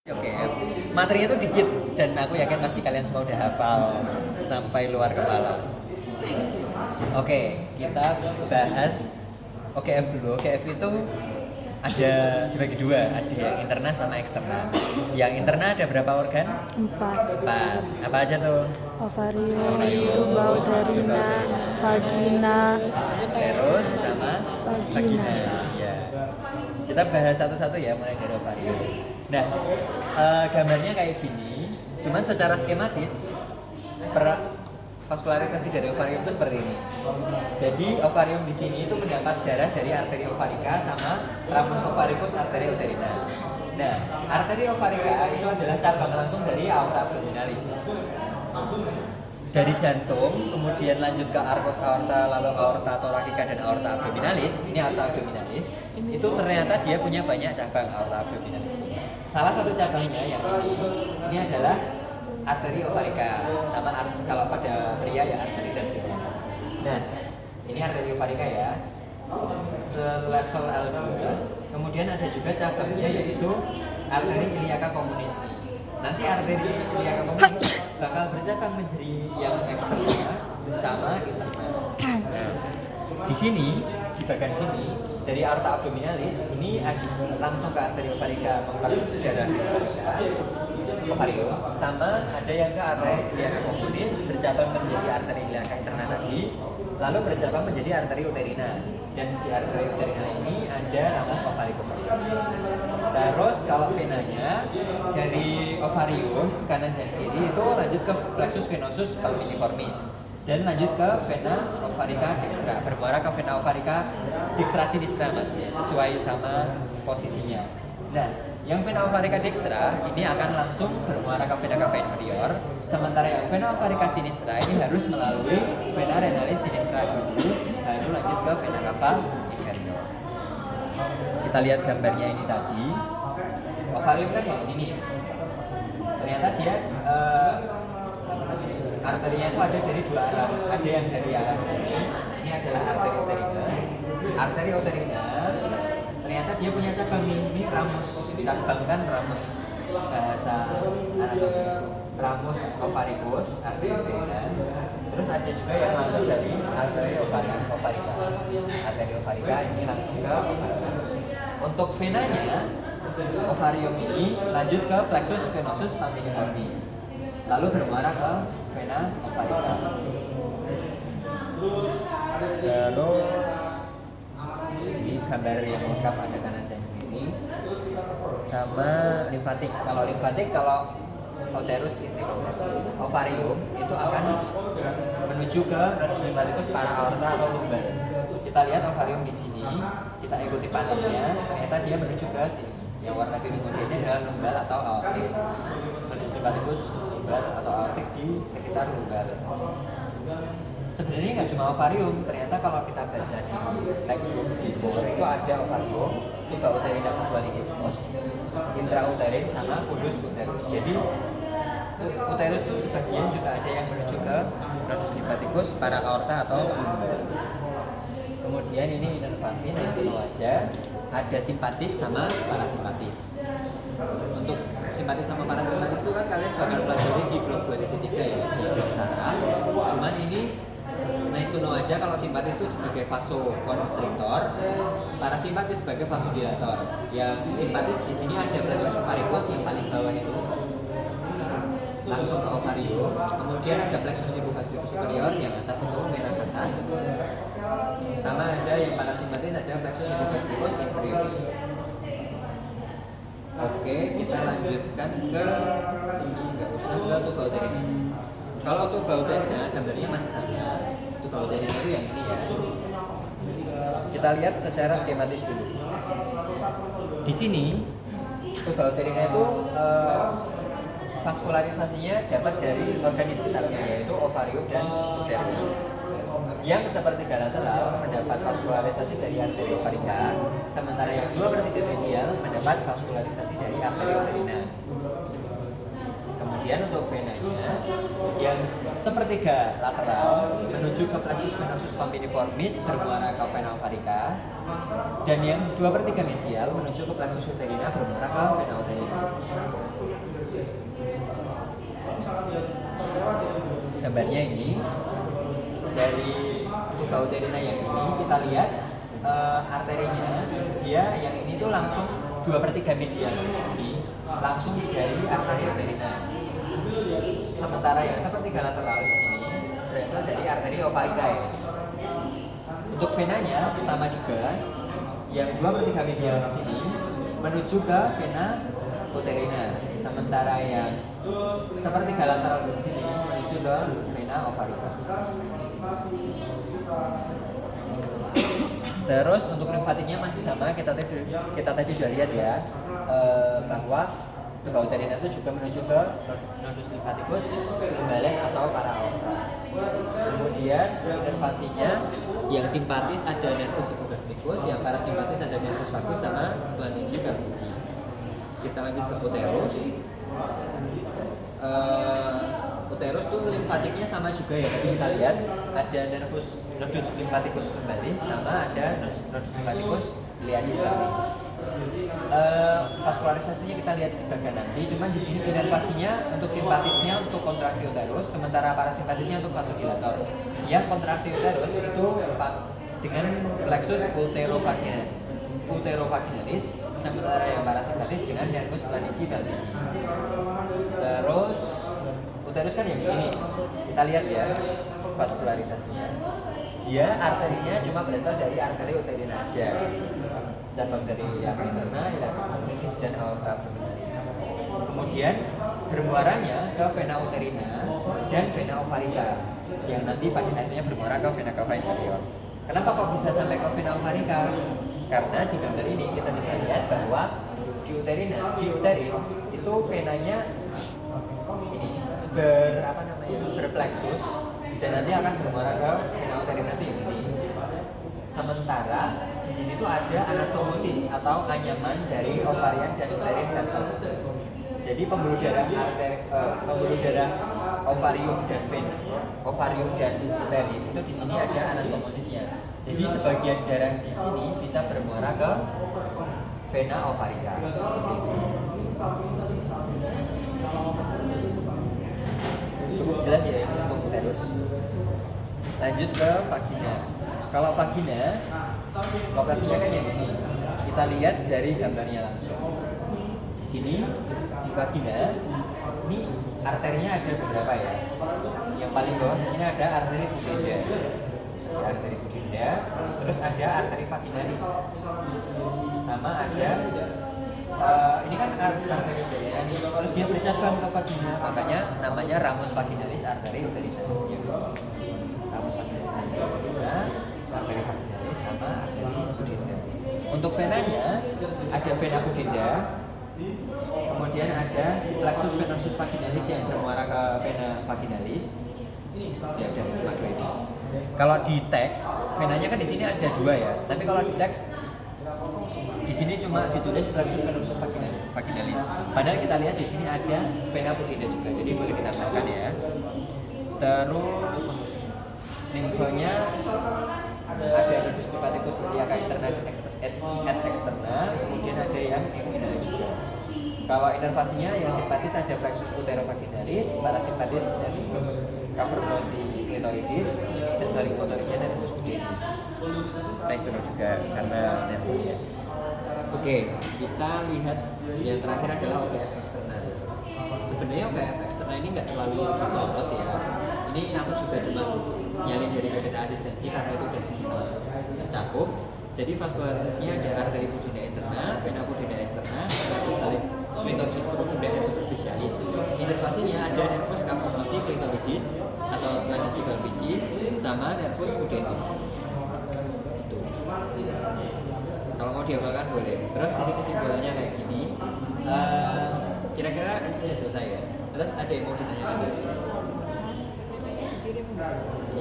Oke, materinya itu dikit dan aku yakin pasti kalian semua udah hafal sampai luar kepala. Oke, kita bahas OKF dulu. OKF itu ada dibagi dua, ada yang interna sama eksterna. Yang interna ada berapa organ? 4. Apa aja tuh? Ovarium, tuba uterina, vagina, Terus sama vagina. Ya. Kita bahas satu-satu ya, mulai dari ovarium. Nah, gambarnya kayak gini. Cuman secara skematis vaskularisasi dari ovarium itu seperti ini. Jadi ovarium di sini itu mendapat darah dari arteri ovarika sama ramus ovaricus arteri uterina. Nah, arteri ovarika itu adalah cabang langsung dari aorta abdominalis. Dari jantung, kemudian lanjut ke arcus aorta, lalu aorta thoracica dan aorta abdominalis. Ini aorta abdominalis. Itu ternyata dia punya banyak cabang aorta abdominalis. Salah satu cabangnya yang ini adalah arteri ovarika, sama kalau pada pria ya arteri tendineus. Nah, ini arteri ovarika ya, selevel L2. Kemudian ada juga cabangnya yaitu arteri iliaca communis. Nanti arteri iliaca communis bakal bercabang menjadi yang eksterna sama interna. Di sini, di bagian sini dari aorta abdominalis ini langsung ke arteri ovarika memperluas darah ovarium, sama ada yang ke arteri iliaca communis bercabang menjadi arteri iliaca interna tadi, lalu bercabang menjadi arteri uterina, dan di arteri uterina ini ada ramus ovaricus. Terus kalau venanya dari ovarium kanan dan kiri itu lanjut ke plexus venosus palminiformis dan lanjut ke vena ovarica dextra, bermuara ke vena ovarica dextra sinistra maksudnya, sesuai sama posisinya. Nah, yang vena ovarica dextra ini akan langsung bermuara ke vena cava inferior, sementara yang vena ovarica sinistra ini harus melalui vena renalis sinistra dulu, baru lanjut ke vena cava inferior. Kita lihat gambarnya ini tadi. Ovarium kan yang ini nih. Ternyata dia arterinya itu ada dari dua arah. Ada yang dari arah sini. Ini adalah arteri uterina. Arteri uterina ternyata dia punya cabang nih. Ini ramus, cabang kan ramus, bahasa anatomi. Ramus ovaricus, arteri uterina. Terus ada juga yang langsung dari arteri ovarika. Arteri ovarika ini langsung ke ovarika. Untuk venanya, ovarium ini lanjut ke plexus venosus palminiformis, lalu bermuara ke vena ovarika. Terus ini gambar yang lengkap ada kanan dan kiri, sama limfatik. Kalau limfatik, kalau uterus intim ovarium itu akan menuju ke radus limfaticus para aorta atau lumbar. Kita lihat ovarium di sini, kita ikuti panelnya, ternyata dia menuju ke sini. Yang warna biru muda ini adalah lumbar atau aortik. Radus limfaticus lumbar atau aortik di sekitar lumbar. Sebenarnya nggak cuma ovarium, ternyata kalau kita baca di textbook di bawah itu ada ovarium, tuba uterina kecuali isthmus, intrauterin sama fundus uterus. Jadi uterus itu sebagian juga ada yang menuju ke radus limfaticus para aorta atau lumbar. Kemudian ini inervasi, nah itu wajah, ada simpatis sama parasimpatis. Untuk simpatis sama parasimpatis itu kan kalian bakal pelajari di blok 2.3 ya, di blok saraf. Cuman ini nah itu aja, kalau simpatis itu sebagai vasokonstriktor, parasimpatis sebagai vasodilator. Yang simpatis di sini ada plexus ovaricus yang paling bawah itu langsung ke ovarium, kemudian ada plexus libogastricus superior yang atas itu merah atas, sama ada yang parasimpatis ada plexus libogastricus inferior. Oke, kita lanjutkan ke ini, nggak usah ke tuba uterina. Kalau tuba uterina gambarnya masih sama. Tuba uterina itu yang ini ya. Kita lihat secara skematis dulu. Di sini tuba uterina itu vaskularisasinya dapat dari organ di sekitarnya, yaitu ovarium dan uterus. Yang sepertiga lateral mendapat vaskularisasi dari arteri ovarika, sementara yang 2/3 medial mendapat vaskularisasi dari arteri uterina. Kemudian untuk venanya, yang sepertiga lateral menuju ke plexus venosus palminiformis bermuara ke vena ovarika, dan yang 2/3 medial menuju ke plexus uterina bermuara ke vena uterina. gambarnya ini dari tuba uterina yang ini kita lihat arterinya dia yang ini tuh langsung 2/3 medial ini langsung dari arteri uterina. Sementara yang sepertiga lateral di sini berasal dari arteri ovarikae. Untuk venanya sama juga, yang 2/3 medial di sini menuju ke vena uterina, sementara yang sepertiga lateral di sini menuju ke vena ovaricus. Terus untuk limfatiknya masih sama, kita tadi sudah lihat ya bahwa tuba uterina itu juga menuju ke nodus limfaticus lumbalis atau para aorta. Kemudian inervasinya yang simpatis ada nervus hipogastricus, yang parasimpatis ada nervus vagus sama splanchnici pelvici. Kita lanjut ke uterus. Uterus tuh limfatiknya sama juga ya. Tadi kita lihat ada nodus limfaticus lumbalis sama ada nodus limfaticus iliacili. Vaskularisasinya kita lihat di bagian nanti. Cuman di sini inervasinya untuk simpatisnya untuk kontraksi uterus, sementara parasimpatisnya untuk vasodilator. Yang kontraksi uterus itu dengan plexus uterovaginalis, sementara yang parasimpatis dengan nervus planici pelvici. Terus uterus kan yang ini, kita lihat ya vaskularisasinya. Dia arterinya cuma berasal dari arteri uterina aja, cabang dari yang interna, yang abdominis dan aorta abdominalis. Kemudian bermuaranya ke vena uterina dan vena ovarica, yang nanti pada akhirnya bermuara ke vena cava inferior. Kenapa kok bisa sampai ke vena ovarica? Karena di gambar ini kita bisa lihat bahwa di uterin itu venanya ini berplexus dan nanti akan bermuara ke vena uterina itu yang ini. Sementara di sini tuh ada anastomosis atau anyaman dari ovarian dan uterin vessel. Jadi pembuluh darah ovarium dan vena, ovarium dan uterin itu di sini ada anastomosisnya. Jadi sebagian darah di sini bisa bermuara ke vena ovarica. Cukup jelas ya untuk uterus. Lanjut ke vagina. Kalau vagina lokasinya kan yang ini. Kita lihat dari gambarnya langsung. Di sini di vagina ini arterinya ada beberapa ya. Yang paling bawah di sini ada arteri pudenda. Arteri pudenda, terus ada arteri vaginalis. Sama ada ini kan arteri uterina nih, terus dia bercabang ke vagina, makanya namanya ramus vaginalis arteri uterina. Ramus vaginalis arteri uterina, arteri vaginalis sama arteri pudenda. Untuk venanya ada vena pudenda, kemudian ada plexus venosus vaginalis yang bermuara ke vena vaginalis. Ya udah cuma dua itu. Kalau di teks venanya kan di sini ada dua ya, tapi kalau di teks di sini cuma ditulis plexus venosus vaginalis. Padahal kita lihat di sini ada vena pudenda juga, jadi boleh kita tambahkan ya. Terus limfonya ada nodus limfaticus iliaca interna et externa, kemudian ada yang inguinalis juga. Kalau inervasinya yang simpatis ada plexus uterovaginalis, parasimpatis nervus cavernosi clitoridis, sensori motoriknya nervus pudendus. Nah juga karena nervus ya. Oke, kita lihat yang terakhir adalah OGF eksterna. Sebenarnya OGF eksterna ini nggak terlalu disorot ya. Ini aku juga cuma nyalin dari PPT asistensi karena itu udah semua tercakup. Jadi vaskularisasinya ada arteri pudenda interna, vena pudenda externa, dorsalis clitoris profunda et superficialis. Inervasinya ada nervus cavernosi clitoridis atau splanchnici pelvici sama nervus pudendus. Kalau mau dihafalkan boleh. Terus ini kesimpulannya kayak gini. Kira-kira udah selesai ya. Terus ada yang mau ditanyakan lagi? Ya